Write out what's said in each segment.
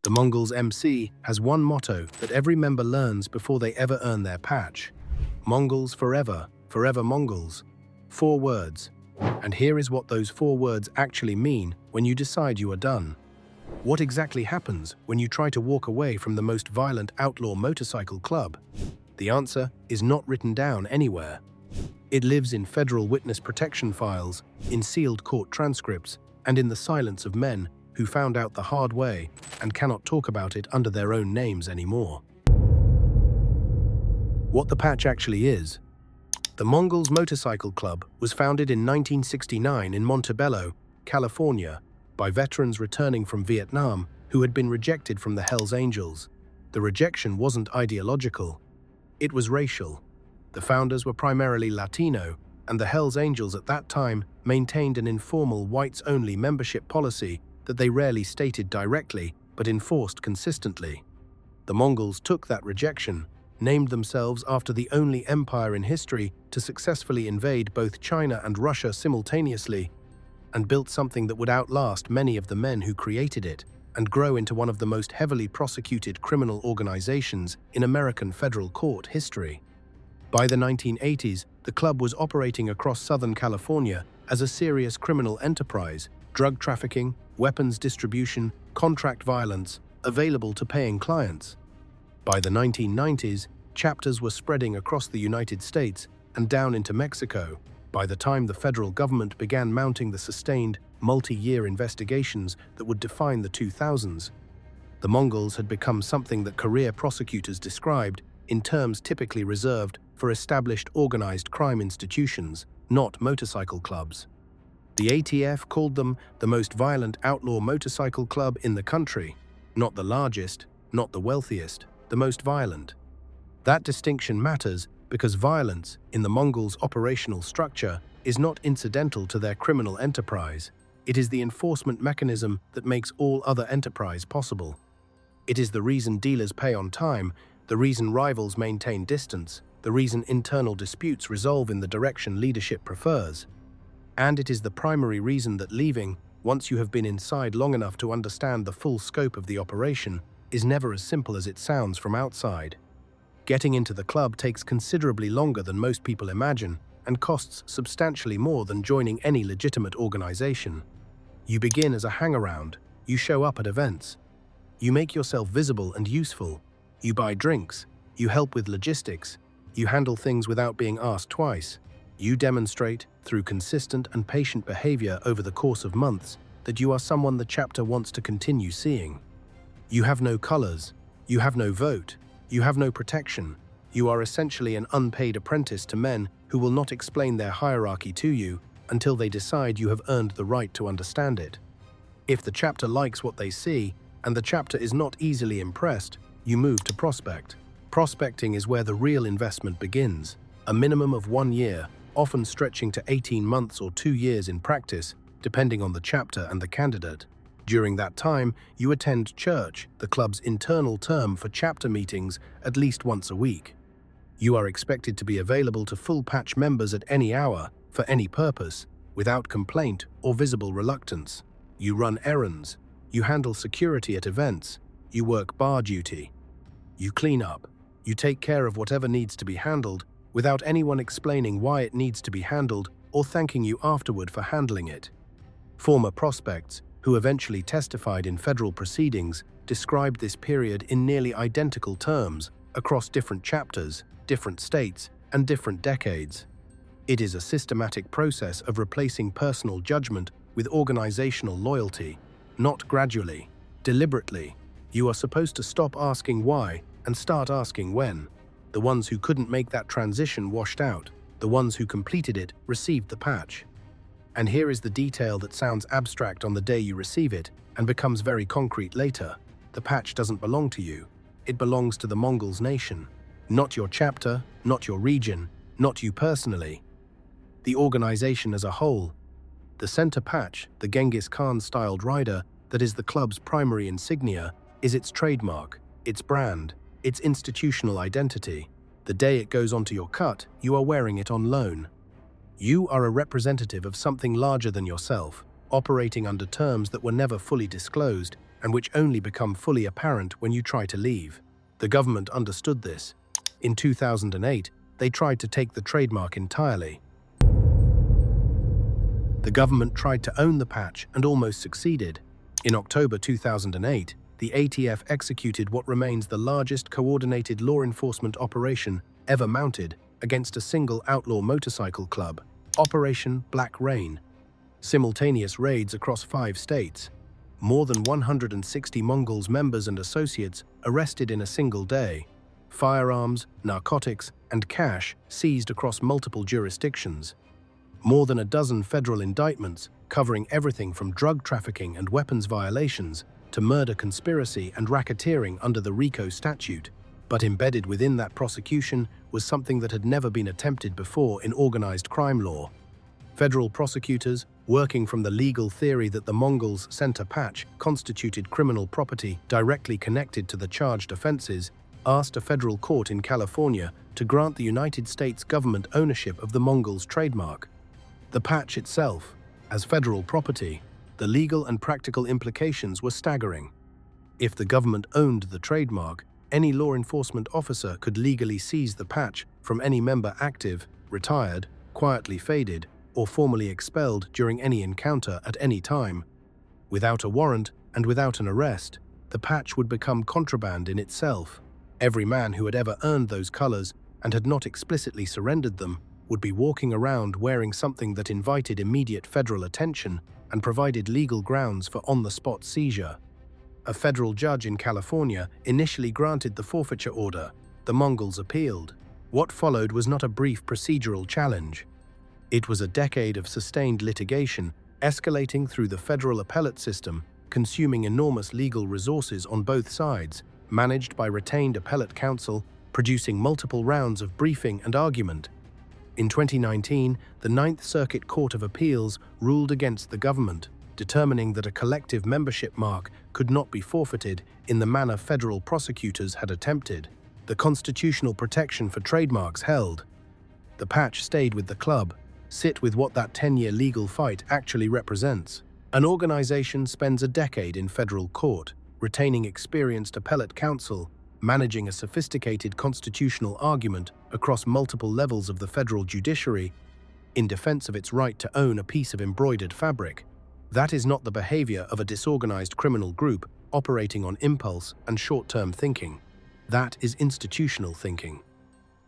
The Mongols MC has one motto that every member learns before they ever earn their patch. Mongols forever, forever Mongols. 4 words. And here is what those 4 words actually mean when you decide you are done. What exactly happens when you try to walk away from the most violent outlaw motorcycle club? The answer is not written down anywhere. It lives in federal witness protection files, in sealed court transcripts, and in the silence of men who found out the hard way and cannot talk about it under their own names anymore. What the patch actually is. The Mongols Motorcycle Club was founded in 1969 in Montebello, California, by veterans returning from Vietnam who had been rejected from the Hells Angels. The rejection wasn't ideological. It was racial. The founders were primarily Latino, and the Hells Angels at that time maintained an informal whites-only membership policy that they rarely stated directly but enforced consistently. The Mongols took that rejection, named themselves after the only empire in history to successfully invade both China and Russia simultaneously, and built something that would outlast many of the men who created it and grow into one of the most heavily prosecuted criminal organizations in American federal court history. By the 1980s, the club was operating across Southern California as a serious criminal enterprise, drug trafficking, weapons distribution, contract violence, available to paying clients. By the 1990s, chapters were spreading across the United States and down into Mexico. By the time the federal government began mounting the sustained, multi-year investigations that would define the 2000s, the Mongols had become something that career prosecutors described in terms typically reserved for established organized crime institutions, not motorcycle clubs. The ATF called them the most violent outlaw motorcycle club in the country, not the largest, not the wealthiest, the most violent. That distinction matters because violence in the Mongols' operational structure is not incidental to their criminal enterprise. It is the enforcement mechanism that makes all other enterprise possible. It is the reason dealers pay on time, the reason rivals maintain distance, the reason internal disputes resolve in the direction leadership prefers. And it is the primary reason that leaving, once you have been inside long enough to understand the full scope of the operation, is never as simple as it sounds from outside. Getting into the club takes considerably longer than most people imagine and costs substantially more than joining any legitimate organization. You begin as a hangaround, you show up at events, you make yourself visible and useful, you buy drinks, you help with logistics, you handle things without being asked twice. You demonstrate, through consistent and patient behavior over the course of months, that you are someone the chapter wants to continue seeing. You have no colors, you have no vote, you have no protection. You are essentially an unpaid apprentice to men who will not explain their hierarchy to you until they decide you have earned the right to understand it. If the chapter likes what they see, and the chapter is not easily impressed, you move to prospect. Prospecting is where the real investment begins, a minimum of 1 year, often stretching to 18 months or 2 years in practice, depending on the chapter and the candidate. During that time, you attend church, the club's internal term for chapter meetings, at least once a week. You are expected to be available to full patch members at any hour, for any purpose, without complaint or visible reluctance. You run errands, you handle security at events, you work bar duty. You clean up, you take care of whatever needs to be handled, without anyone explaining why it needs to be handled or thanking you afterward for handling it. Former prospects, who eventually testified in federal proceedings, described this period in nearly identical terms across different chapters, different states, and different decades. It is a systematic process of replacing personal judgment with organizational loyalty, not gradually, deliberately. You are supposed to stop asking why and start asking when. The ones who couldn't make that transition washed out. The ones who completed it received the patch. And here is the detail that sounds abstract on the day you receive it and becomes very concrete later. The patch doesn't belong to you. It belongs to the Mongols nation. Not your chapter, not your region, not you personally. The organization as a whole. The center patch, the Genghis Khan-styled rider that is the club's primary insignia, is its trademark, its brand, its institutional identity. The day it goes onto your cut, you are wearing it on loan. You are a representative of something larger than yourself, operating under terms that were never fully disclosed and which only become fully apparent when you try to leave. The government understood this. In 2008, they tried to take the trademark entirely. The government tried to own the patch and almost succeeded. In October 2008, the ATF executed what remains the largest coordinated law enforcement operation ever mounted against a single outlaw motorcycle club, Operation Black Rain. Simultaneous raids across 5 states. More than 160 Mongols members and associates arrested in a single day. Firearms, narcotics, and cash seized across multiple jurisdictions. More than a dozen federal indictments covering everything from drug trafficking and weapons violations to murder conspiracy and racketeering under the RICO statute. But embedded within that prosecution was something that had never been attempted before in organized crime law. Federal prosecutors, working from the legal theory that the Mongols sent a patch constituted criminal property directly connected to the charged offenses, asked a federal court in California to grant the United States government ownership of the Mongols trademark. The patch itself, as federal property, the legal and practical implications were staggering. If the government owned the trademark, any law enforcement officer could legally seize the patch from any member active, retired, quietly faded, or formally expelled during any encounter at any time. Without a warrant and without an arrest, the patch would become contraband in itself. Every man who had ever earned those colors and had not explicitly surrendered them would be walking around wearing something that invited immediate federal attention and provided legal grounds for on-the-spot seizure. A federal judge in California initially granted the forfeiture order. The Mongols appealed. What followed was not a brief procedural challenge. It was a decade of sustained litigation, escalating through the federal appellate system, consuming enormous legal resources on both sides, managed by retained appellate counsel, producing multiple rounds of briefing and argument. In 2019, the Ninth Circuit Court of Appeals ruled against the government, determining that a collective membership mark could not be forfeited in the manner federal prosecutors had attempted. The constitutional protection for trademarks held. The patch stayed with the club, sit with what that 10-year legal fight actually represents. An organization spends a decade in federal court, retaining experienced appellate counsel, managing a sophisticated constitutional argument across multiple levels of the federal judiciary in defense of its right to own a piece of embroidered fabric. That is not the behavior of a disorganized criminal group operating on impulse and short-term thinking. That is institutional thinking.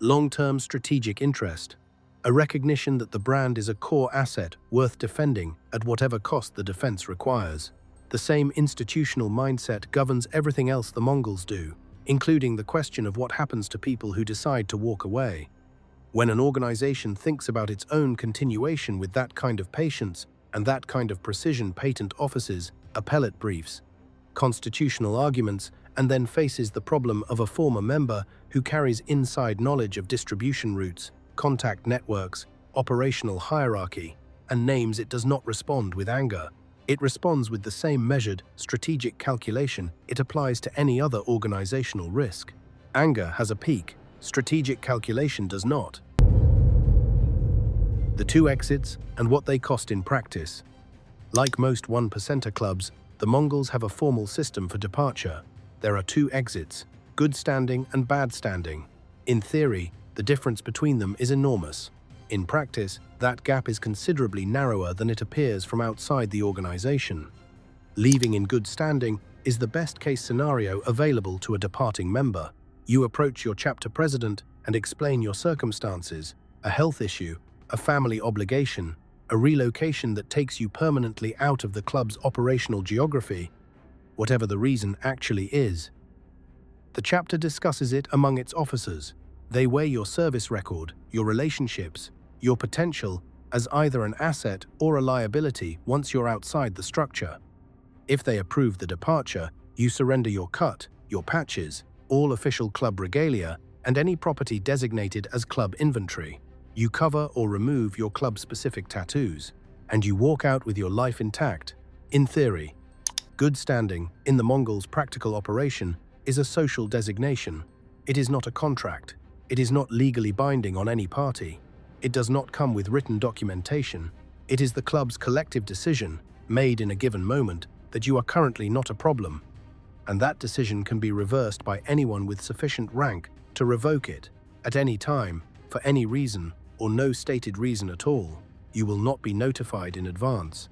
Long-term strategic interest. A recognition that the brand is a core asset worth defending at whatever cost the defense requires. The same institutional mindset governs everything else the Mongols do, including the question of what happens to people who decide to walk away. When an organization thinks about its own continuation with that kind of patience and that kind of precision, patent offices, appellate briefs, constitutional arguments, and then faces the problem of a former member who carries inside knowledge of distribution routes, contact networks, operational hierarchy, and names, it does not respond with anger. It responds with the same measured, strategic calculation it applies to any other organizational risk. Anger has a peak, strategic calculation does not. The 2 exits and what they cost in practice. Like most 1%er clubs, the Mongols have a formal system for departure. There are 2 exits, good standing and bad standing. In theory, the difference between them is enormous. In practice, that gap is considerably narrower than it appears from outside the organization. Leaving in good standing is the best-case scenario available to a departing member. You approach your chapter president and explain your circumstances, a health issue, a family obligation, a relocation that takes you permanently out of the club's operational geography, whatever the reason actually is. The chapter discusses it among its officers. They weigh your service record, your relationships, your potential as either an asset or a liability once you're outside the structure. If they approve the departure, you surrender your cut, your patches, all official club regalia, and any property designated as club inventory. You cover or remove your club-specific tattoos, and you walk out with your life intact. In theory, good standing, in the Mongols' practical operation, is a social designation. It is not a contract. It is not legally binding on any party. It does not come with written documentation. It is the club's collective decision, made in a given moment, that you are currently not a problem, and that decision can be reversed by anyone with sufficient rank to revoke it at any time, for any reason or no stated reason at all. You will not be notified in advance.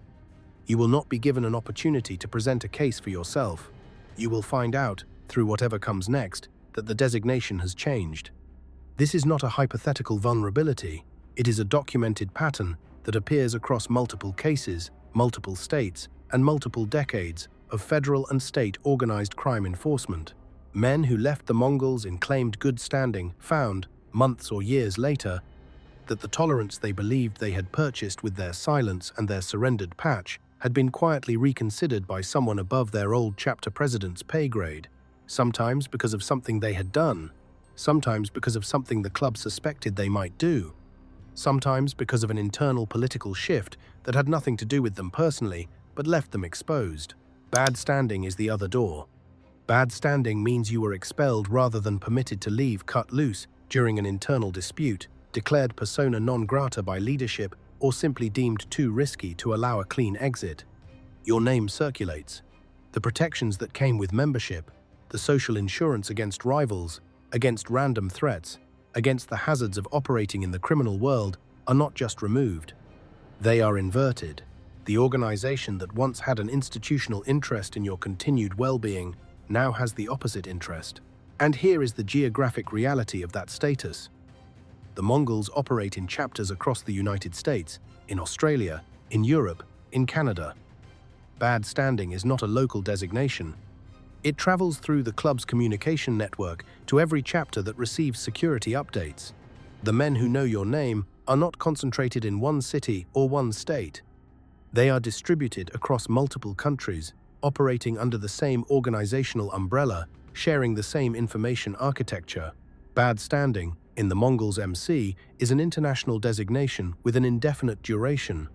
You will not be given an opportunity to present a case for yourself. You will find out, through whatever comes next, that the designation has changed. This is not a hypothetical vulnerability. It is a documented pattern that appears across multiple cases, multiple states, and multiple decades of federal and state organized crime enforcement. Men who left the Mongols in claimed good standing found, months or years later, that the tolerance they believed they had purchased with their silence and their surrendered patch had been quietly reconsidered by someone above their old chapter president's pay grade, sometimes because of something they had done, sometimes because of something the club suspected they might do, sometimes because of an internal political shift that had nothing to do with them personally but left them exposed. Bad standing is the other door. Bad standing means you were expelled rather than permitted to leave cut loose during an internal dispute, declared persona non grata by leadership, or simply deemed too risky to allow a clean exit. Your name circulates. The protections that came with membership, the social insurance against rivals, against random threats, against the hazards of operating in the criminal world, are not just removed. They are inverted. The organization that once had an institutional interest in your continued well-being now has the opposite interest. And here is the geographic reality of that status. The Mongols operate in chapters across the United States, in Australia, in Europe, in Canada. Bad standing is not a local designation. It travels through the club's communication network to every chapter that receives security updates. The men who know your name are not concentrated in one city or one state. They are distributed across multiple countries, operating under the same organizational umbrella, sharing the same information architecture. Bad standing, in the Mongols MC, is an international designation with an indefinite duration.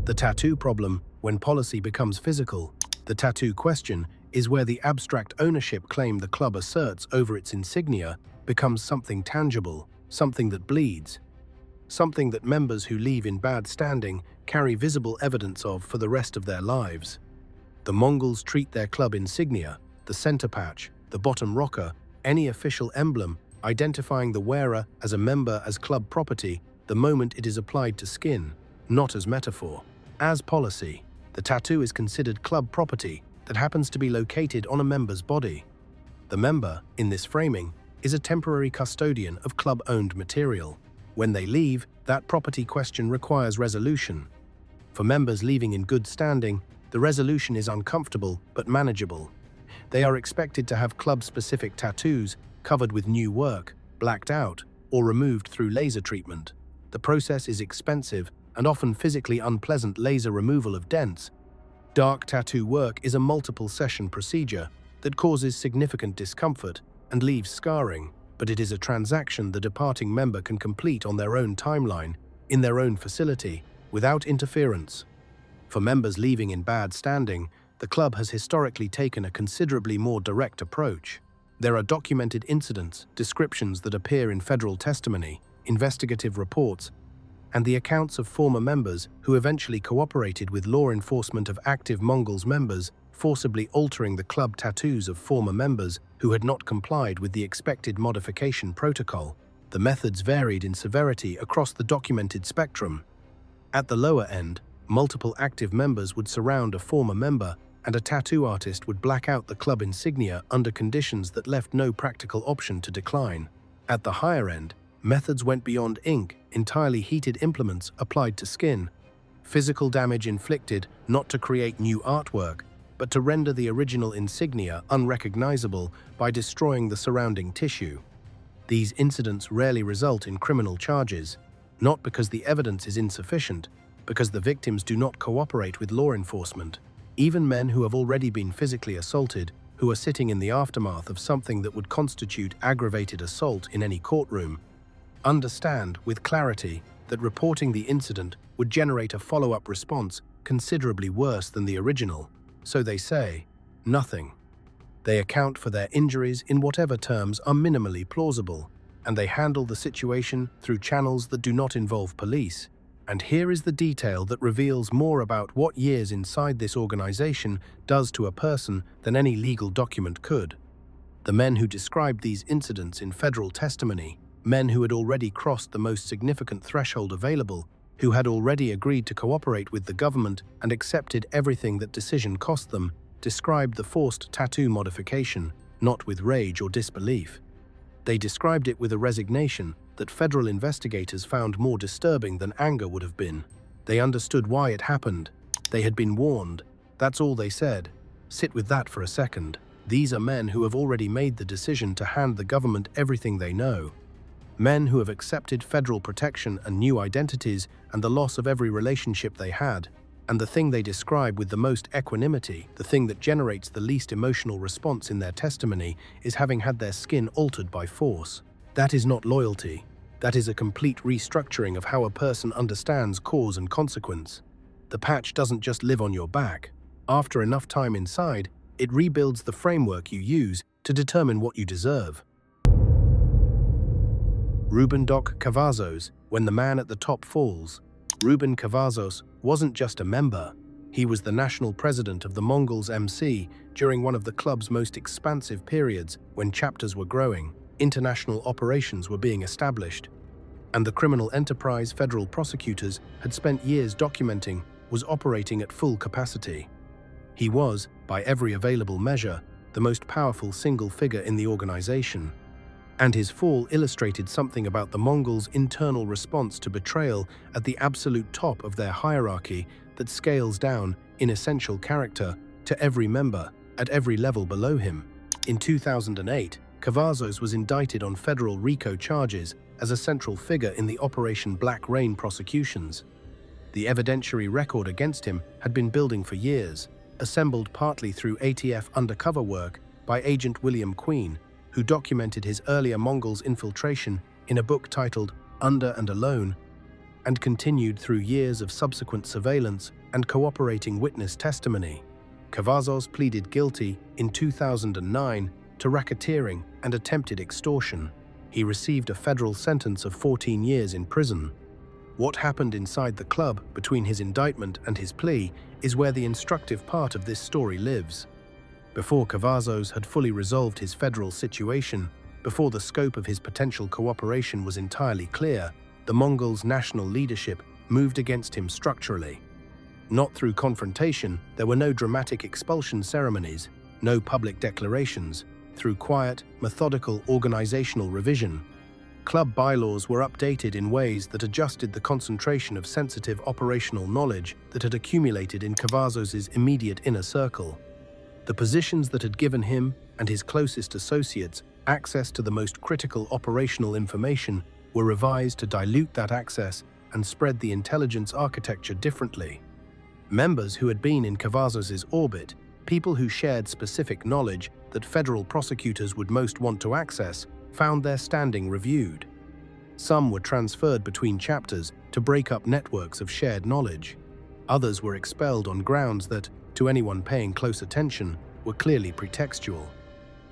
The tattoo problem, when policy becomes physical. The tattoo question is where the abstract ownership claim the club asserts over its insignia becomes something tangible, something that bleeds, something that members who leave in bad standing carry visible evidence of for the rest of their lives. The Mongols treat their club insignia, the center patch, the bottom rocker, any official emblem, identifying the wearer as a member as club property the moment it is applied to skin, not as metaphor. As policy, the tattoo is considered club property that happens to be located on a member's body. The member, in this framing, is a temporary custodian of club-owned material. When they leave, that property question requires resolution. For members leaving in good standing, the resolution is uncomfortable but manageable. They are expected to have club-specific tattoos covered with new work, blacked out, or removed through laser treatment. The process is expensive and often physically unpleasant laser removal of dents. Dark tattoo work is a multiple-session procedure that causes significant discomfort and leaves scarring, but it is a transaction the departing member can complete on their own timeline, in their own facility, without interference. For members leaving in bad standing, the club has historically taken a considerably more direct approach. There are documented incidents, descriptions that appear in federal testimony, investigative reports, and the accounts of former members who eventually cooperated with law enforcement of active Mongols members, forcibly altering the club tattoos of former members who had not complied with the expected modification protocol. The methods varied in severity across the documented spectrum. At the lower end, multiple active members would surround a former member, and a tattoo artist would black out the club insignia under conditions that left no practical option to decline. At the higher end, methods went beyond ink, entirely heated implements applied to skin, physical damage inflicted not to create new artwork, but to render the original insignia unrecognizable by destroying the surrounding tissue. These incidents rarely result in criminal charges, not because the evidence is insufficient, because the victims do not cooperate with law enforcement. Even men who have already been physically assaulted, who are sitting in the aftermath of something that would constitute aggravated assault in any courtroom, understand with clarity that reporting the incident would generate a follow-up response considerably worse than the original. So they say, nothing. They account for their injuries in whatever terms are minimally plausible, and they handle the situation through channels that do not involve police. And here is the detail that reveals more about what years inside this organization does to a person than any legal document could. The men who described these incidents in federal testimony, men who had already crossed the most significant threshold available, who had already agreed to cooperate with the government and accepted everything that decision cost them, described the forced tattoo modification, not with rage or disbelief. They described it with a resignation that federal investigators found more disturbing than anger would have been. They understood why it happened. They had been warned. That's all they said. Sit with that for a second. These are men who have already made the decision to hand the government everything they know. Men who have accepted federal protection and new identities and the loss of every relationship they had. And the thing they describe with the most equanimity, the thing that generates the least emotional response in their testimony, is having had their skin altered by force. That is not loyalty. That is a complete restructuring of how a person understands cause and consequence. The patch doesn't just live on your back. After enough time inside, it rebuilds the framework you use to determine what you deserve. Ruben Doc Cavazos, when the man at the top falls. Ruben Cavazos wasn't just a member. He was the national president of the Mongols MC during one of the club's most expansive periods when chapters were growing, international operations were being established, and the criminal enterprise federal prosecutors had spent years documenting was operating at full capacity. He was, by every available measure, the most powerful single figure in the organization. And his fall illustrated something about the Mongols' internal response to betrayal at the absolute top of their hierarchy that scales down, in essential character, to every member, at every level below him. In 2008, Cavazos was indicted on federal RICO charges as a central figure in the Operation Black Rain prosecutions. The evidentiary record against him had been building for years, assembled partly through ATF undercover work by Agent William Queen, who documented his earlier Mongols infiltration in a book titled Under and Alone, and continued through years of subsequent surveillance and cooperating witness testimony. Cavazos pleaded guilty in 2009 to racketeering and attempted extortion. He received a federal sentence of 14 years in prison. What happened inside the club between his indictment and his plea is where the instructive part of this story lives. Before Cavazos had fully resolved his federal situation, before the scope of his potential cooperation was entirely clear, the Mongols' national leadership moved against him structurally. Not through confrontation, there were no dramatic expulsion ceremonies, no public declarations. Through quiet, methodical organizational revision, club bylaws were updated in ways that adjusted the concentration of sensitive operational knowledge that had accumulated in Cavazos' immediate inner circle. The positions that had given him and his closest associates access to the most critical operational information were revised to dilute that access and spread the intelligence architecture differently. Members who had been in Cavazos' orbit, people who shared specific knowledge that federal prosecutors would most want to access, found their standing reviewed. Some were transferred between chapters to break up networks of shared knowledge. Others were expelled on grounds that, to anyone paying close attention, were clearly pretextual.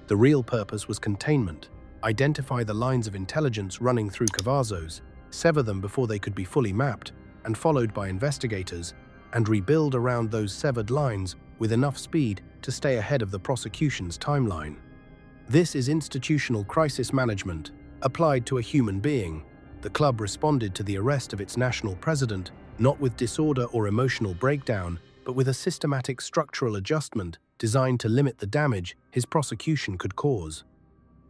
The real purpose was containment, identify the lines of intelligence running through Cavazos, sever them before they could be fully mapped and followed by investigators, and rebuild around those severed lines with enough speed to stay ahead of the prosecution's timeline. This is institutional crisis management, applied to a human being. The club responded to the arrest of its national president, not with disorder or emotional breakdown, but with a systematic structural adjustment designed to limit the damage his prosecution could cause.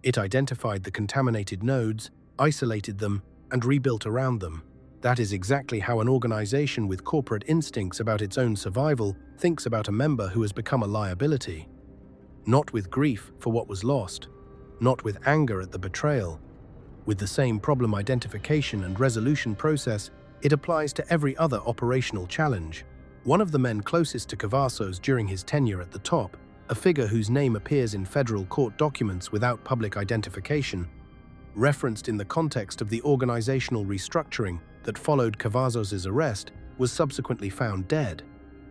It identified the contaminated nodes, isolated them, and rebuilt around them. That is exactly how an organization with corporate instincts about its own survival thinks about a member who has become a liability. Not with grief for what was lost, not with anger at the betrayal. With the same problem identification and resolution process, it applies to every other operational challenge. One of the men closest to Cavazos during his tenure at the top, a figure whose name appears in federal court documents without public identification, referenced in the context of the organizational restructuring that followed Cavazos' arrest, was subsequently found dead.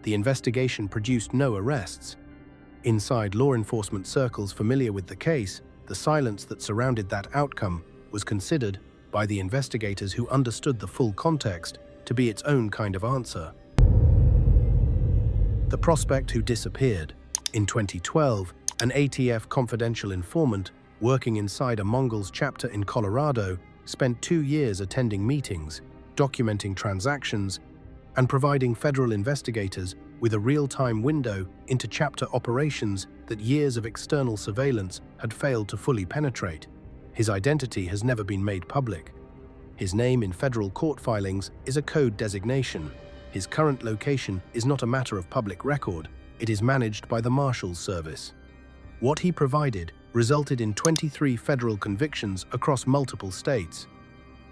The investigation produced no arrests. Inside law enforcement circles familiar with the case, the silence that surrounded that outcome was considered, by the investigators who understood the full context, to be its own kind of answer. The prospect who disappeared. In 2012, an ATF confidential informant working inside a Mongols chapter in Colorado spent 2 years attending meetings, documenting transactions, and providing federal investigators with a real-time window into chapter operations that years of external surveillance had failed to fully penetrate. His identity has never been made public. His name in federal court filings is a code designation. His current location is not a matter of public record. It is managed by the Marshals Service. What he provided resulted in 23 federal convictions across multiple states.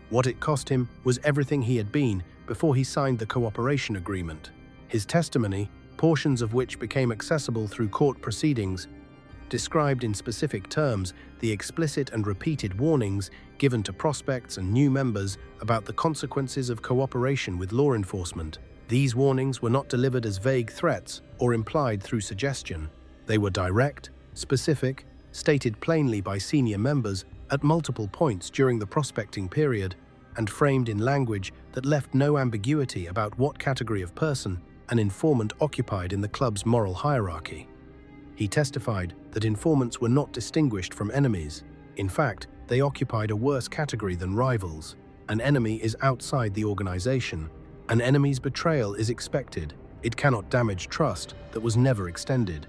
What it cost him was everything he had been before he signed the cooperation agreement. His testimony, portions of which became accessible through court proceedings, described in specific terms the explicit and repeated warnings given to prospects and new members about the consequences of cooperation with law enforcement. These warnings were not delivered as vague threats or implied through suggestion. They were direct, specific, stated plainly by senior members at multiple points during the prospecting period, and framed in language that left no ambiguity about what category of person an informant occupied in the club's moral hierarchy. He testified that informants were not distinguished from enemies. In fact, they occupied a worse category than rivals. An enemy is outside the organization. An enemy's betrayal is expected. It cannot damage trust that was never extended.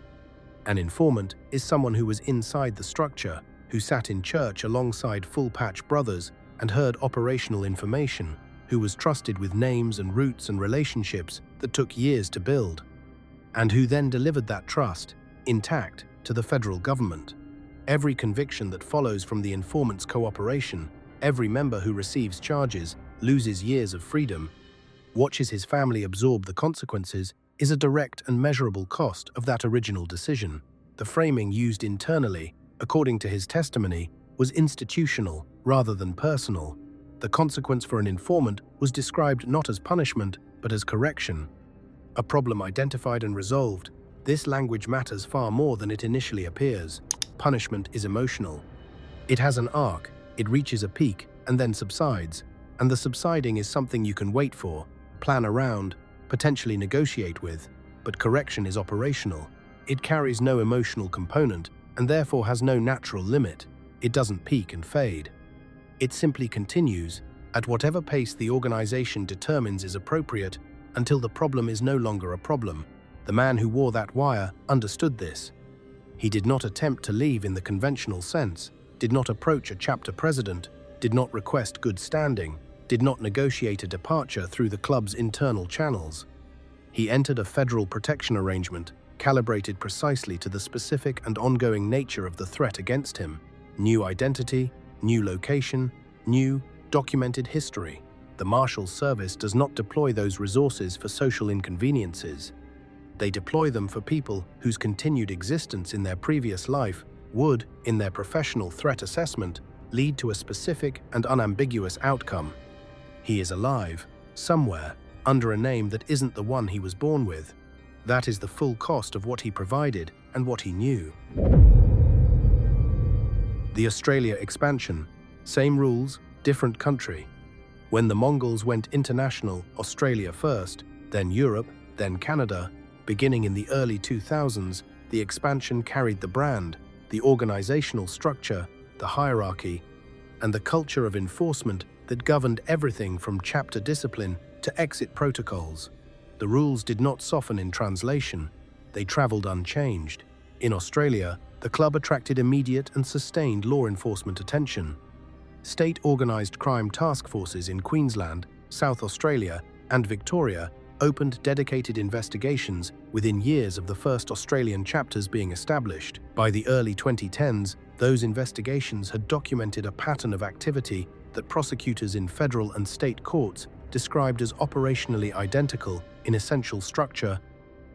An informant is someone who was inside the structure, who sat in church alongside full-patch brothers and heard operational information, who was trusted with names and routes and relationships that took years to build, and who then delivered that trust, intact, to the federal government. Every conviction that follows from the informant's cooperation, every member who receives charges, loses years of freedom, watches his family absorb the consequences, is a direct and measurable cost of that original decision. The framing used internally, according to his testimony, was institutional rather than personal. The consequence for an informant was described not as punishment, but as correction. A problem identified and resolved. This language matters far more than it initially appears. Punishment is emotional. It has an arc, it reaches a peak, and then subsides. And the subsiding is something you can wait for, plan around, potentially negotiate with. But correction is operational. It carries no emotional component, and therefore has no natural limit. It doesn't peak and fade. It simply continues, at whatever pace the organization determines is appropriate, until the problem is no longer a problem. The man who wore that wire understood this. He did not attempt to leave in the conventional sense, did not approach a chapter president, did not request good standing, did not negotiate a departure through the club's internal channels. He entered a federal protection arrangement, calibrated precisely to the specific and ongoing nature of the threat against him. New identity, new location, new, documented history. The Marshals Service does not deploy those resources for social inconveniences. They deploy them for people whose continued existence in their previous life would, in their professional threat assessment, lead to a specific and unambiguous outcome. He is alive, somewhere, under a name that isn't the one he was born with. That is the full cost of what he provided and what he knew. The Australia expansion. Same rules, different country. When the Mongols went international, Australia first, then Europe, then Canada, beginning in the early 2000s, the expansion carried the brand, the organizational structure, the hierarchy, and the culture of enforcement that governed everything from chapter discipline to exit protocols. The rules did not soften in translation. They traveled unchanged. In Australia, the club attracted immediate and sustained law enforcement attention. State-organized crime task forces in Queensland, South Australia, and Victoria opened dedicated investigations within years of the first Australian chapters being established. By the early 2010s, those investigations had documented a pattern of activity that prosecutors in federal and state courts described as operationally identical in essential structure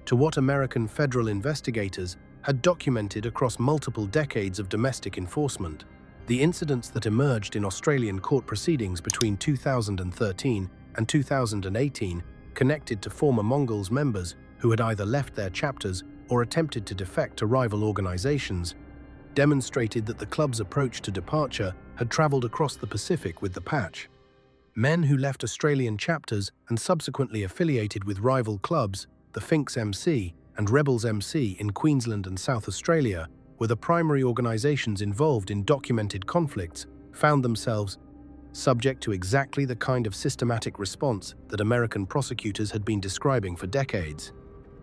to what American federal investigators had documented across multiple decades of domestic enforcement. The incidents that emerged in Australian court proceedings between 2013 and 2018 connected to former Mongols members who had either left their chapters or attempted to defect to rival organizations, demonstrated that the club's approach to departure had traveled across the Pacific with the patch. Men who left Australian chapters and subsequently affiliated with rival clubs, the Finks MC and Rebels MC in Queensland and South Australia, were the primary organisations involved in documented conflicts, found themselves subject to exactly the kind of systematic response that American prosecutors had been describing for decades.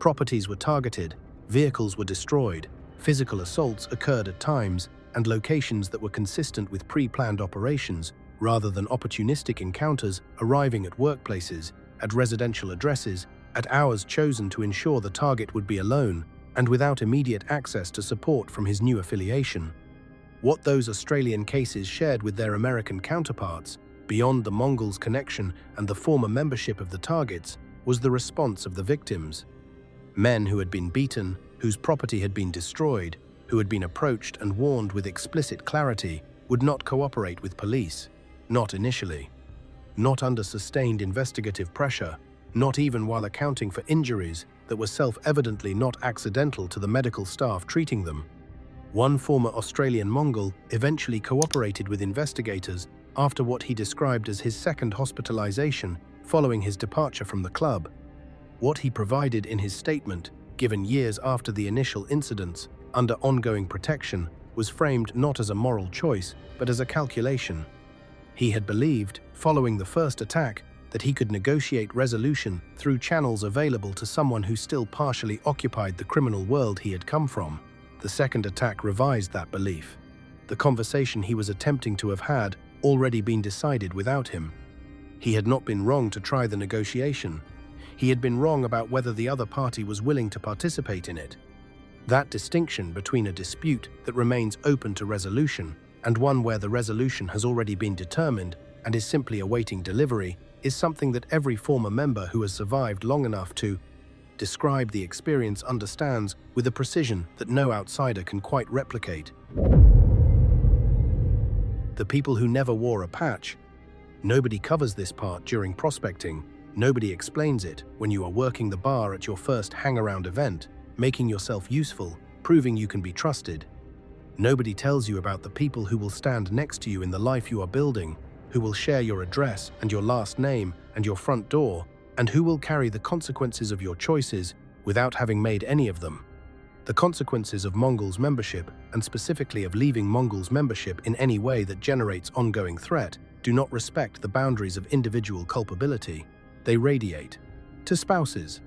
Properties were targeted, vehicles were destroyed, physical assaults occurred at times, and locations that were consistent with pre-planned operations, rather than opportunistic encounters arriving at workplaces, at residential addresses, at hours chosen to ensure the target would be alone, and without immediate access to support from his new affiliation. What those Australian cases shared with their American counterparts, beyond the Mongols' connection and the former membership of the targets, was the response of the victims. Men who had been beaten, whose property had been destroyed, who had been approached and warned with explicit clarity, would not cooperate with police. Not initially. Not under sustained investigative pressure, not even while accounting for injuries that were self-evidently not accidental to the medical staff treating them. One former Australian Mongol eventually cooperated with investigators after what he described as his second hospitalization following his departure from the club. What he provided in his statement, given years after the initial incidents, under ongoing protection, was framed not as a moral choice, but as a calculation. He had believed, following the first attack, that he could negotiate resolution through channels available to someone who still partially occupied the criminal world he had come from. The second attack revised that belief. The conversation he was attempting to have had already been decided without him. He had not been wrong to try the negotiation. He had been wrong about whether the other party was willing to participate in it. That distinction between a dispute that remains open to resolution and one where the resolution has already been determined and is simply awaiting delivery is something that every former member who has survived long enough to describe the experience understands with a precision that no outsider can quite replicate. The people who never wore a patch. Nobody covers this part during prospecting. Nobody explains it when you are working the bar at your first hang-around event, making yourself useful, proving you can be trusted. Nobody tells you about the people who will stand next to you in the life you are building, who will share your address and your last name and your front door, and who will carry the consequences of your choices without having made any of them. The consequences of Mongols membership, and specifically of leaving Mongols membership in any way that generates ongoing threat, do not respect the boundaries of individual culpability. They radiate to spouses,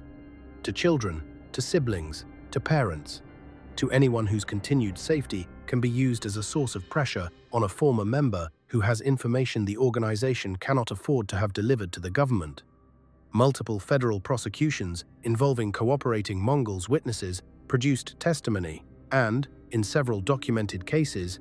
to children, to siblings, to parents, to anyone whose continued safety can be used as a source of pressure on a former member who has information the organization cannot afford to have delivered to the government. Multiple federal prosecutions involving cooperating Mongols witnesses produced testimony and, in several documented cases,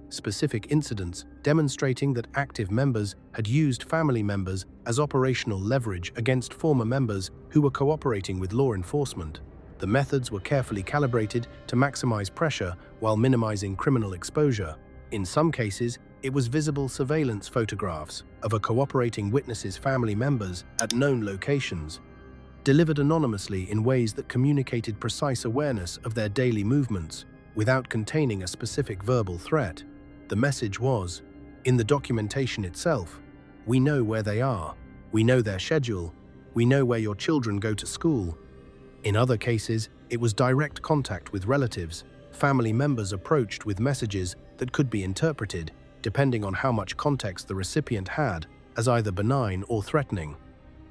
specific incidents demonstrating that active members had used family members as operational leverage against former members who were cooperating with law enforcement. The methods were carefully calibrated to maximize pressure while minimizing criminal exposure. In some cases, it was visible surveillance photographs of a cooperating witness's family members at known locations, delivered anonymously in ways that communicated precise awareness of their daily movements without containing a specific verbal threat. The message was, in the documentation itself, we know where they are, we know their schedule, we know where your children go to school. In other cases, it was direct contact with relatives, family members approached with messages that could be interpreted, depending on how much context the recipient had, as either benign or threatening.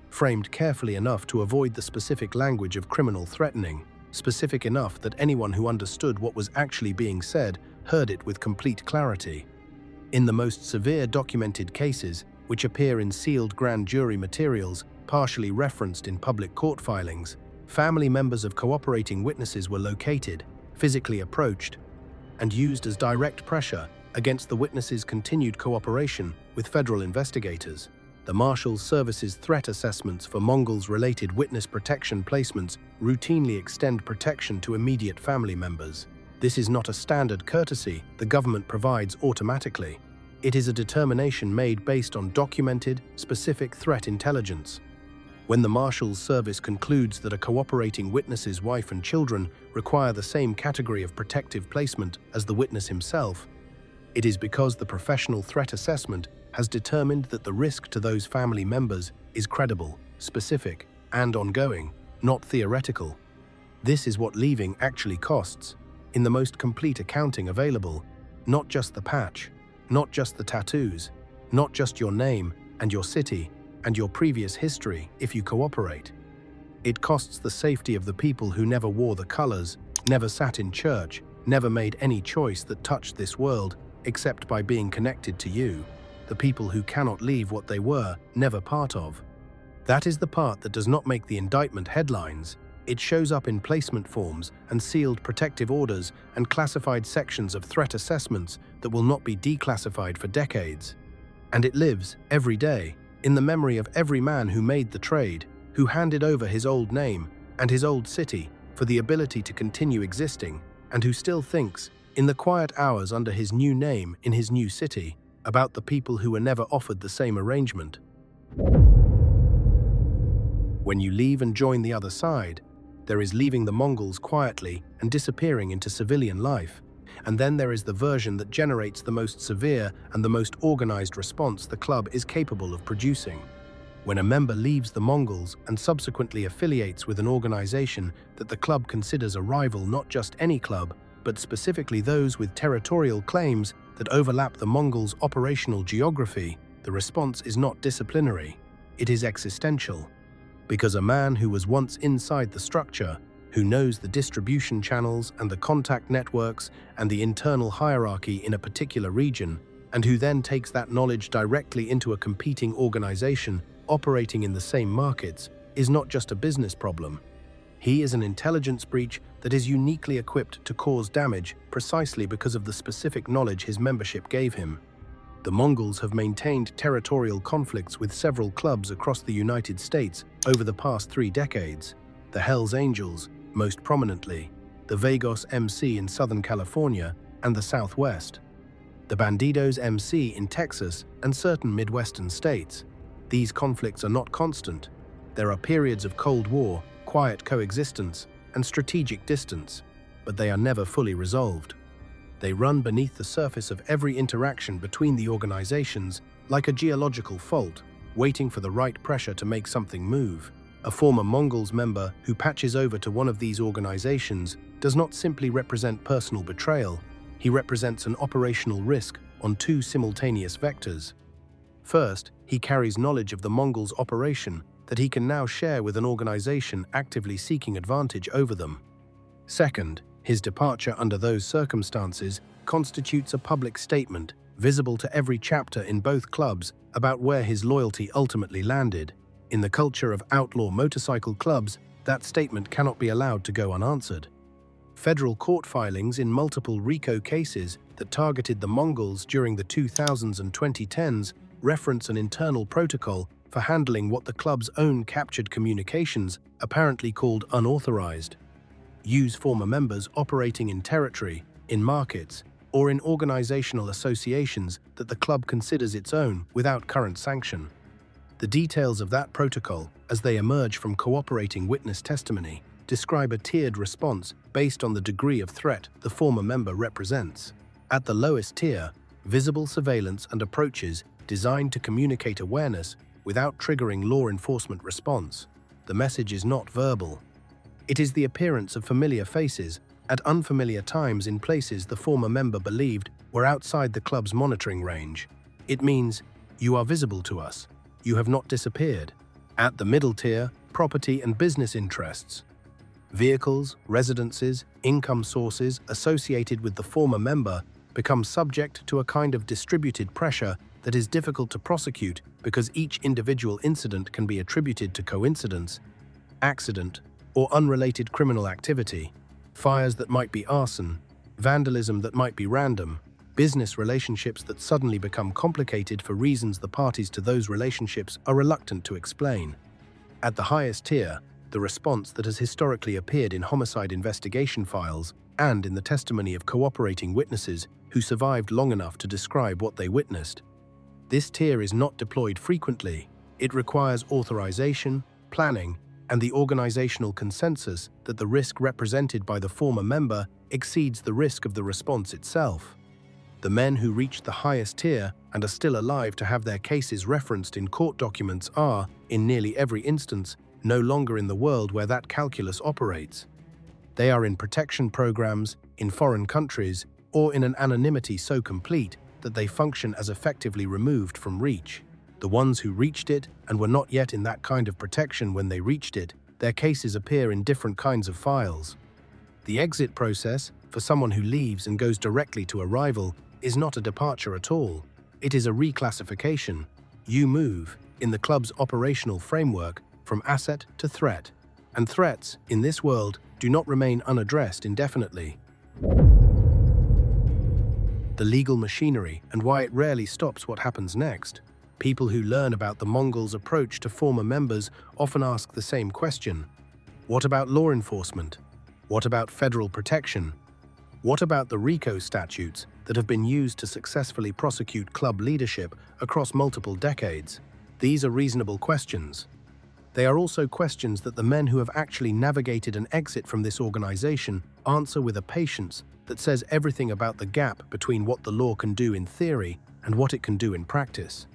Framed carefully enough to avoid the specific language of criminal threatening, specific enough that anyone who understood what was actually being said heard it with complete clarity. In the most severe documented cases, which appear in sealed grand jury materials partially referenced in public court filings, family members of cooperating witnesses were located, physically approached, and used as direct pressure against the witnesses' continued cooperation with federal investigators. The Marshals Service's threat assessments for Mongols-related witness protection placements routinely extend protection to immediate family members. This is not a standard courtesy the government provides automatically. It is a determination made based on documented, specific threat intelligence. When the Marshals Service concludes that a cooperating witness's wife and children require the same category of protective placement as the witness himself, it is because the professional threat assessment has determined that the risk to those family members is credible, specific, and ongoing, not theoretical. This is what leaving actually costs, in the most complete accounting available. Not just the patch, not just the tattoos, not just your name and your city and your previous history if you cooperate. It costs the safety of the people who never wore the colors, never sat in church, never made any choice that touched this world except by being connected to you, the people who cannot leave what they were never part of. That is the part that does not make the indictment headlines. It shows up in placement forms and sealed protective orders and classified sections of threat assessments that will not be declassified for decades. And it lives, every day, in the memory of every man who made the trade, who handed over his old name and his old city for the ability to continue existing, and who still thinks, in the quiet hours under his new name in his new city, about the people who were never offered the same arrangement. When you leave and join the other side, there is leaving the Mongols quietly and disappearing into civilian life. And then there is the version that generates the most severe and the most organized response the club is capable of producing. When a member leaves the Mongols and subsequently affiliates with an organization that the club considers a rival, not just any club, but specifically those with territorial claims that overlap the Mongols' operational geography, the response is not disciplinary, it is existential. Because a man who was once inside the structure, who knows the distribution channels and the contact networks and the internal hierarchy in a particular region, and who then takes that knowledge directly into a competing organization operating in the same markets, is not just a business problem. He is an intelligence breach that is uniquely equipped to cause damage precisely because of the specific knowledge his membership gave him. The Mongols have maintained territorial conflicts with several clubs across the United States over the past 3 decades. The Hells Angels, most prominently, the Vagos MC in Southern California and the Southwest, the Bandidos MC in Texas and certain Midwestern states. These conflicts are not constant. There are periods of Cold War, quiet coexistence, and strategic distance, but they are never fully resolved. They run beneath the surface of every interaction between the organizations like a geological fault, waiting for the right pressure to make something move. A former Mongols member who patches over to one of these organizations does not simply represent personal betrayal, he represents an operational risk on 2 simultaneous vectors. First, he carries knowledge of the Mongols' operation that he can now share with an organization actively seeking advantage over them. Second, his departure under those circumstances constitutes a public statement, visible to every chapter in both clubs, about where his loyalty ultimately landed. In the culture of outlaw motorcycle clubs, that statement cannot be allowed to go unanswered. Federal court filings in multiple RICO cases that targeted the Mongols during the 2000s and 2010s reference an internal protocol for handling what the club's own captured communications, apparently called unauthorized, use former members operating in territory, in markets, or in organizational associations that the club considers its own without current sanction. The details of that protocol, as they emerge from cooperating witness testimony, describe a tiered response based on the degree of threat the former member represents. At the lowest tier, visible surveillance and approaches designed to communicate awareness without triggering law enforcement response. The message is not verbal. It is the appearance of familiar faces at unfamiliar times in places the former member believed were outside the club's monitoring range. It means, you are visible to us. You have not disappeared. At the middle tier, property and business interests. Vehicles, residences, income sources associated with the former member become subject to a kind of distributed pressure that is difficult to prosecute because each individual incident can be attributed to coincidence, accident, or unrelated criminal activity. Fires that might be arson, vandalism that might be random, business relationships that suddenly become complicated for reasons the parties to those relationships are reluctant to explain. At the highest tier, the response that has historically appeared in homicide investigation files and in the testimony of cooperating witnesses who survived long enough to describe what they witnessed. This tier is not deployed frequently. It requires authorization, planning, and the organizational consensus that the risk represented by the former member exceeds the risk of the response itself. The men who reached the highest tier and are still alive to have their cases referenced in court documents are, in nearly every instance, no longer in the world where that calculus operates. They are in protection programs, in foreign countries, or in an anonymity so complete that they function as effectively removed from reach. The ones who reached it and were not yet in that kind of protection when they reached it, their cases appear in different kinds of files. The exit process, for someone who leaves and goes directly to a rival, is not a departure at all. It is a reclassification. You move, in the club's operational framework, from asset to threat. And threats, in this world, do not remain unaddressed indefinitely. The legal machinery and why it rarely stops what happens next. People who learn about the Mongols' approach to former members often ask the same question. What about law enforcement? What about federal protection? What about the RICO statutes that have been used to successfully prosecute club leadership across multiple decades? These are reasonable questions. They are also questions that the men who have actually navigated an exit from this organization answer with a patience that says everything about the gap between what the law can do in theory and what it can do in practice.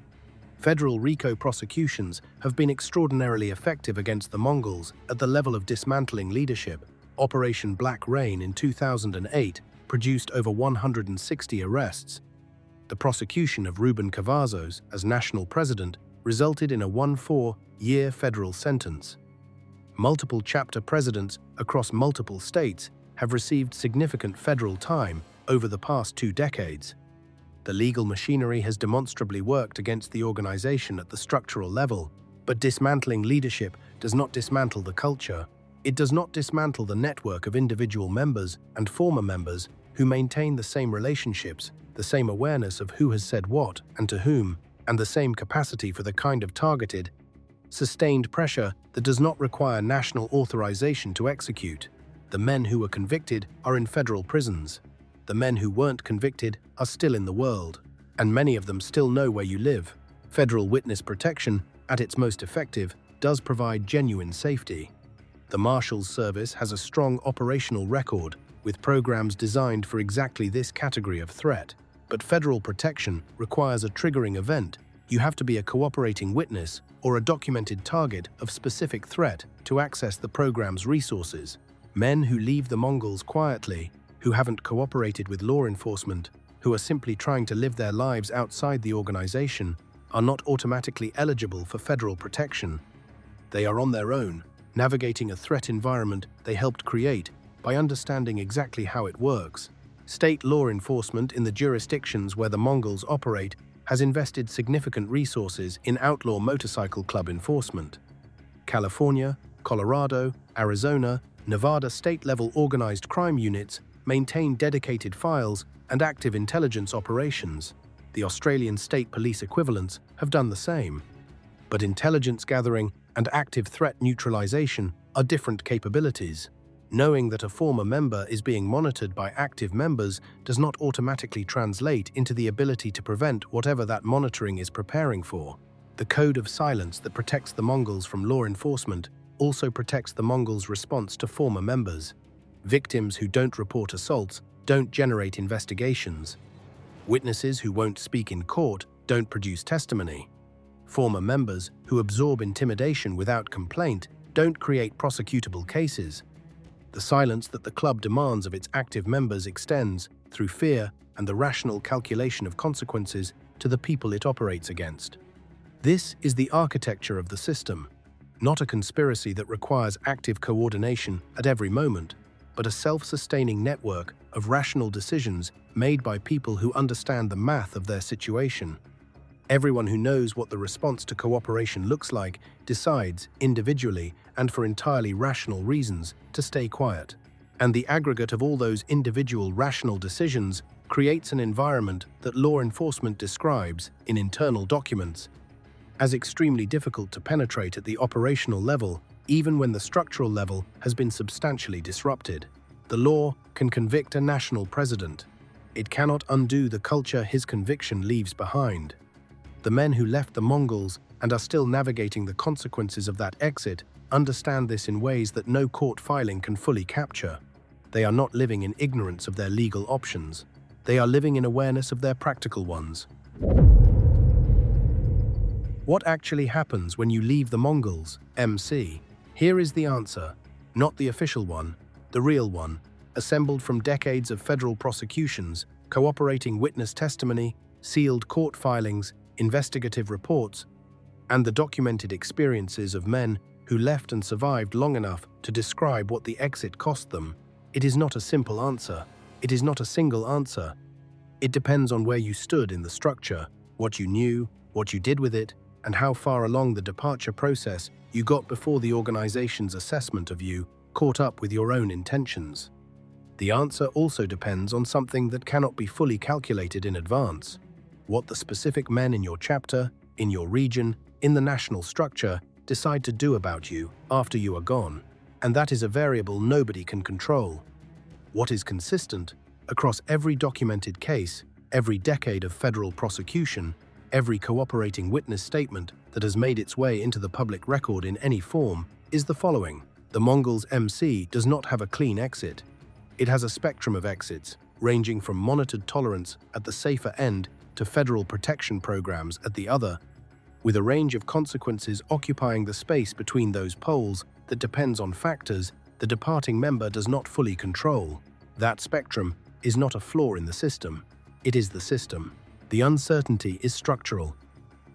Federal RICO prosecutions have been extraordinarily effective against the Mongols at the level of dismantling leadership. Operation Black Rain in 2008 produced over 160 arrests. The prosecution of Ruben Cavazos as national president resulted in a 14-year federal sentence. Multiple chapter presidents across multiple states have received significant federal time over the past 2 decades. The legal machinery has demonstrably worked against the organization at the structural level, but dismantling leadership does not dismantle the culture. It does not dismantle the network of individual members and former members who maintain the same relationships, the same awareness of who has said what and to whom, and the same capacity for the kind of targeted, sustained pressure that does not require national authorization to execute. The men who were convicted are in federal prisons. The men who weren't convicted are still in the world, and many of them still know where you live. Federal witness protection, at its most effective, does provide genuine safety. The Marshals Service has a strong operational record, with programs designed for exactly this category of threat. But federal protection requires a triggering event. You have to be a cooperating witness or a documented target of specific threat to access the program's resources. Men who leave the Mongols quietly, who haven't cooperated with law enforcement, who are simply trying to live their lives outside the organization, are not automatically eligible for federal protection. They are on their own, navigating a threat environment they helped create by understanding exactly how it works. State law enforcement in the jurisdictions where the Mongols operate has invested significant resources in outlaw motorcycle club enforcement. California, Colorado, Arizona, Nevada state-level organized crime units maintain dedicated files and active intelligence operations. The Australian state police equivalents have done the same. But intelligence gathering and active threat neutralization are different capabilities. Knowing that a former member is being monitored by active members does not automatically translate into the ability to prevent whatever that monitoring is preparing for. The code of silence that protects the Mongols from law enforcement also protects the Mongols' response to former members. Victims who don't report assaults don't generate investigations. Witnesses who won't speak in court don't produce testimony. Former members who absorb intimidation without complaint don't create prosecutable cases. The silence that the club demands of its active members extends, through fear and the rational calculation of consequences, to the people it operates against. This is the architecture of the system, not a conspiracy that requires active coordination at every moment, but a self-sustaining network of rational decisions made by people who understand the math of their situation. Everyone who knows what the response to cooperation looks like decides, individually and for entirely rational reasons, to stay quiet. And the aggregate of all those individual rational decisions creates an environment that law enforcement describes, in internal documents, as extremely difficult to penetrate at the operational level, even when the structural level has been substantially disrupted. The law can convict a national president. It cannot undo the culture his conviction leaves behind. The men who left the Mongols and are still navigating the consequences of that exit understand this in ways that no court filing can fully capture. They are not living in ignorance of their legal options. They are living in awareness of their practical ones. What actually happens when you leave the Mongols, MC? Here is the answer, not the official one, the real one, assembled from decades of federal prosecutions, cooperating witness testimony, sealed court filings, investigative reports, and the documented experiences of men who left and survived long enough to describe what the exit cost them. It is not a simple answer. It is not a single answer. It depends on where you stood in the structure, what you knew, what you did with it, and how far along the departure process you got before the organization's assessment of you caught up with your own intentions. The answer also depends on something that cannot be fully calculated in advance: what the specific men in your chapter, in your region, in the national structure decide to do about you after you are gone. And that is a variable nobody can control. What is consistent across every documented case, every decade of federal prosecution, every cooperating witness statement that has made its way into the public record in any form, is the following. The Mongols MC does not have a clean exit. It has a spectrum of exits, ranging from monitored tolerance at the safer end to federal protection programs at the other, with a range of consequences occupying the space between those poles that depends on factors the departing member does not fully control. That spectrum is not a flaw in the system. It is the system. The uncertainty is structural.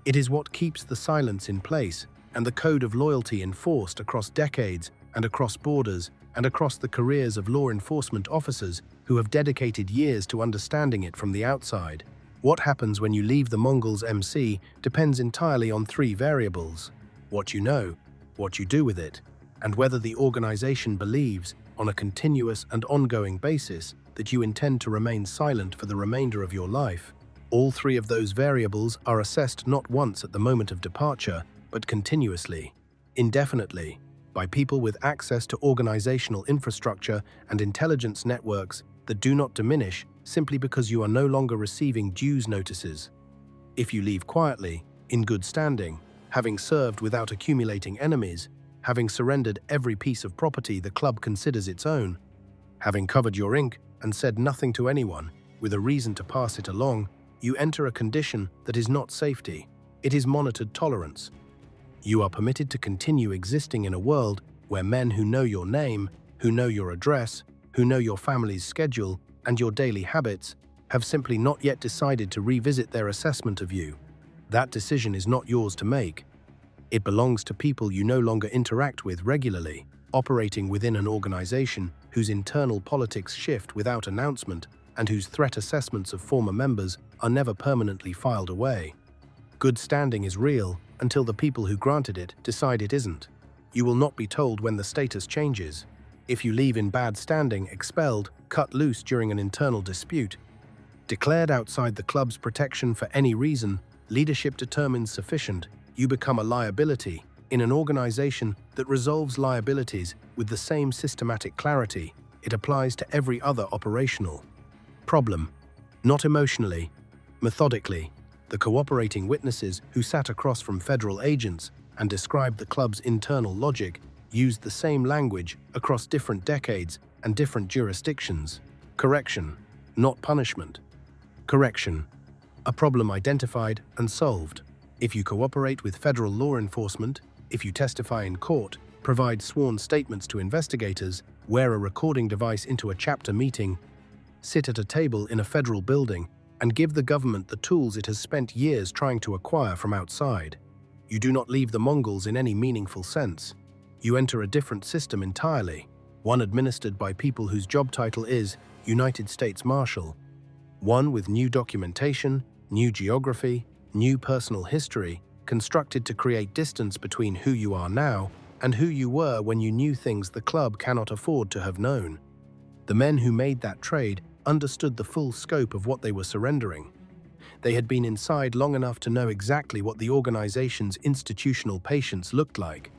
It is what keeps the silence in place and the code of loyalty enforced across decades and across borders and across the careers of law enforcement officers who have dedicated years to understanding it from the outside. What happens when you leave the Mongols MC depends entirely on three variables: what you know, what you do with it, and whether the organization believes, on a continuous and ongoing basis, that you intend to remain silent for the remainder of your life. All three of those variables are assessed not once at the moment of departure, but continuously, indefinitely, by people with access to organizational infrastructure and intelligence networks that do not diminish simply because you are no longer receiving dues notices. If you leave quietly, in good standing, having served without accumulating enemies, having surrendered every piece of property the club considers its own, having covered your ink and said nothing to anyone, with a reason to pass it along, you enter a condition that is not safety. It is monitored tolerance. You are permitted to continue existing in a world where men who know your name, who know your address, who know your family's schedule and your daily habits, have simply not yet decided to revisit their assessment of you. That decision is not yours to make. It belongs to people you no longer interact with regularly, operating within an organization whose internal politics shift without announcement and whose threat assessments of former members are never permanently filed away. Good standing is real until the people who granted it decide it isn't. You will not be told when the status changes. If you leave in bad standing, expelled, cut loose during an internal dispute, declared outside the club's protection for any reason, leadership determines sufficient, you become a liability in an organization that resolves liabilities with the same systematic clarity it applies to every other operational problem. Not emotionally, methodically. The cooperating witnesses who sat across from federal agents and described the club's internal logic used the same language across different decades and different jurisdictions. Correction, not punishment. Correction, a problem identified and solved. If you cooperate with federal law enforcement, if you testify in court, provide sworn statements to investigators, wear a recording device into a chapter meeting, sit at a table in a federal building, and give the government the tools it has spent years trying to acquire from outside, you do not leave the Mongols in any meaningful sense. You enter a different system entirely, one administered by people whose job title is United States Marshal, one with new documentation, new geography, new personal history, constructed to create distance between who you are now and who you were when you knew things the club cannot afford to have known. The men who made that trade understood the full scope of what they were surrendering. They had been inside long enough to know exactly what the organization's institutional patience looked like.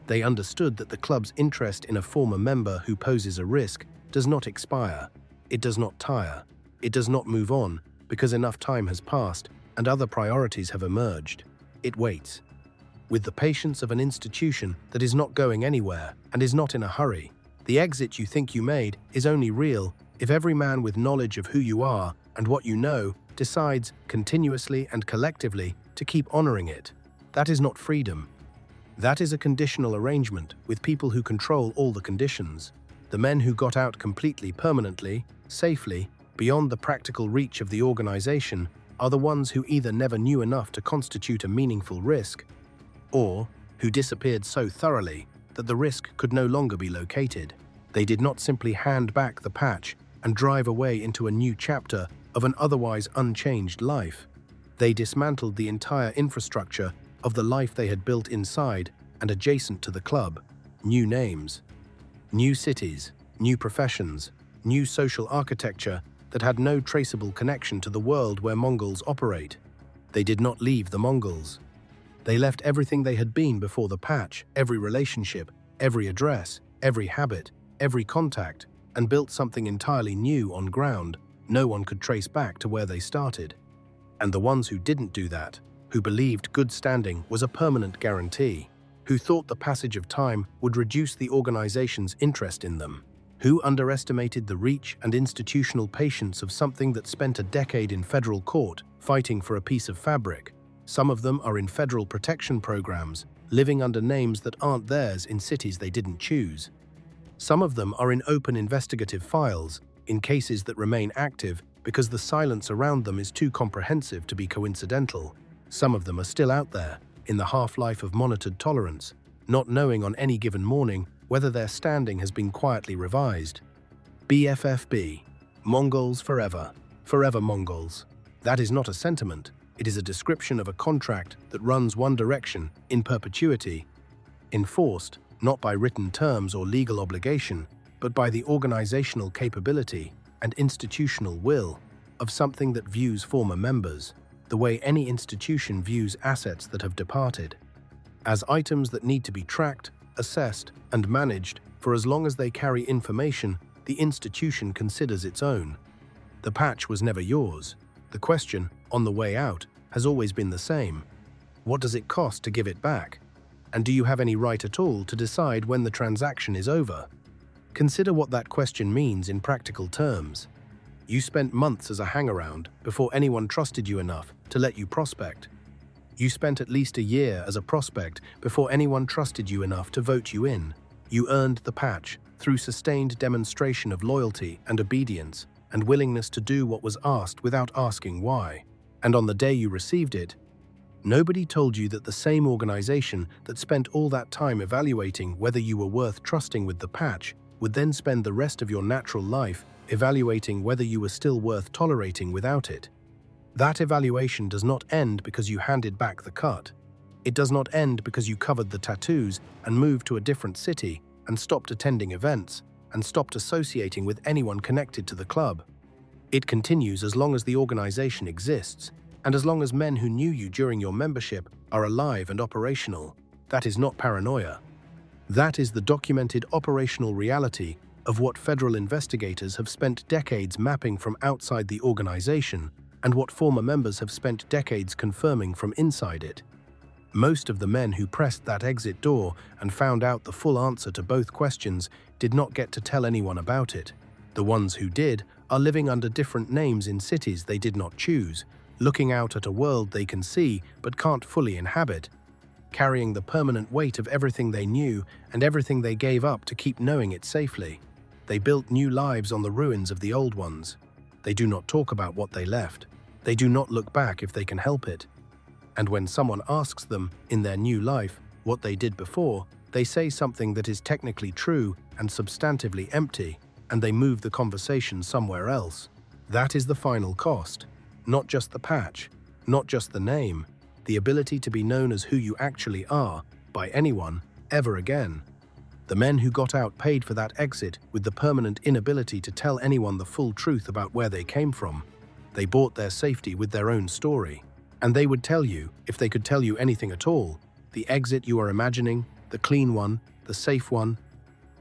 They understood that the club's interest in a former member who poses a risk does not expire, it does not tire, it does not move on because enough time has passed and other priorities have emerged. It waits. With the patience of an institution that is not going anywhere and is not in a hurry. The exit you think you made is only real If every man with knowledge of who you are and what you know decides continuously and collectively to keep honoring it, that is not freedom. That is a conditional arrangement with people who control all the conditions. The men who got out completely, permanently, safely, beyond the practical reach of the organization are the ones who either never knew enough to constitute a meaningful risk, or who disappeared so thoroughly that the risk could no longer be located. They did not simply hand back the patch and drive away into a new chapter of an otherwise unchanged life. They dismantled the entire infrastructure of the life they had built inside and adjacent to the club. New names, new cities, new professions, new social architecture that had no traceable connection to the world where Mongols operate. They did not leave the Mongols. They left everything they had been before the patch, every relationship, every address, every habit, every contact, and built something entirely new on ground no one could trace back to where they started. And the ones who didn't do that, who believed good standing was a permanent guarantee, who thought the passage of time would reduce the organization's interest in them, who underestimated the reach and institutional patience of something that spent a decade in federal court fighting for a piece of fabric. Some of them are in federal protection programs, living under names that aren't theirs in cities they didn't choose. Some of them are in open investigative files, in cases that remain active because the silence around them is too comprehensive to be coincidental. Some of them are still out there, in the half-life of monitored tolerance, not knowing on any given morning whether their standing has been quietly revised. BFFB. Mongols forever. Forever Mongols. That is not a sentiment. It is a description of a contract that runs one direction, in perpetuity, enforced not by written terms or legal obligation, but by the organizational capability and institutional will of something that views former members, the way any institution views assets that have departed, as items that need to be tracked, assessed, and managed for as long as they carry information the institution considers its own. The patch was never yours. The question, on the way out, has always been the same. What does it cost to give it back? And do you have any right at all to decide when the transaction is over? Consider what that question means in practical terms. You spent months as a hangaround before anyone trusted you enough to let you prospect. You spent at least a year as a prospect before anyone trusted you enough to vote you in. You earned the patch through sustained demonstration of loyalty and obedience and willingness to do what was asked without asking why. And on the day you received it, nobody told you that the same organization that spent all that time evaluating whether you were worth trusting with the patch would then spend the rest of your natural life evaluating whether you were still worth tolerating without it. That evaluation does not end because you handed back the cut. It does not end because you covered the tattoos and moved to a different city and stopped attending events and stopped associating with anyone connected to the club. It continues as long as the organization exists, and as long as men who knew you during your membership are alive and operational. That is not paranoia. That is the documented operational reality of what federal investigators have spent decades mapping from outside the organization and what former members have spent decades confirming from inside it. Most of the men who pressed that exit door and found out the full answer to both questions did not get to tell anyone about it. The ones who did are living under different names in cities they did not choose, looking out at a world they can see but can't fully inhabit, carrying the permanent weight of everything they knew and everything they gave up to keep knowing it safely. They built new lives on the ruins of the old ones. They do not talk about what they left. They do not look back if they can help it. And when someone asks them, in their new life, what they did before, they say something that is technically true and substantively empty, and they move the conversation somewhere else. That is the final cost. Not just the patch, not just the name, the ability to be known as who you actually are, by anyone, ever again. The men who got out paid for that exit with the permanent inability to tell anyone the full truth about where they came from. They bought their safety with their own story. And they would tell you, if they could tell you anything at all, the exit you are imagining, the clean one, the safe one,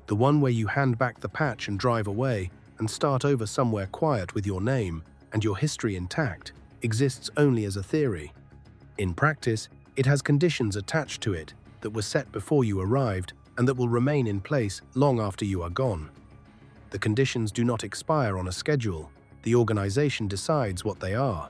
the one where you hand back the patch and drive away and start over somewhere quiet with your name and your history intact, exists only as a theory. In practice, it has conditions attached to it that were set before you arrived and that will remain in place long after you are gone. The conditions do not expire on a schedule. The organization decides what they are.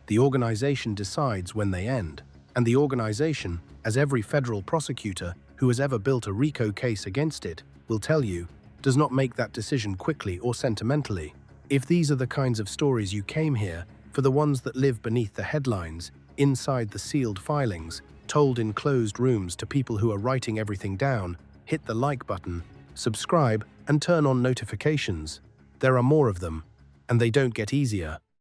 The organization decides when they end. And the organization, as every federal prosecutor who has ever built a RICO case against it will tell you, does not make that decision quickly or sentimentally. If these are the kinds of stories you came here, for the ones that live beneath the headlines, inside the sealed filings, told in closed rooms to people who are writing everything down, hit the like button, subscribe, and turn on notifications. There are more of them, and they don't get easier.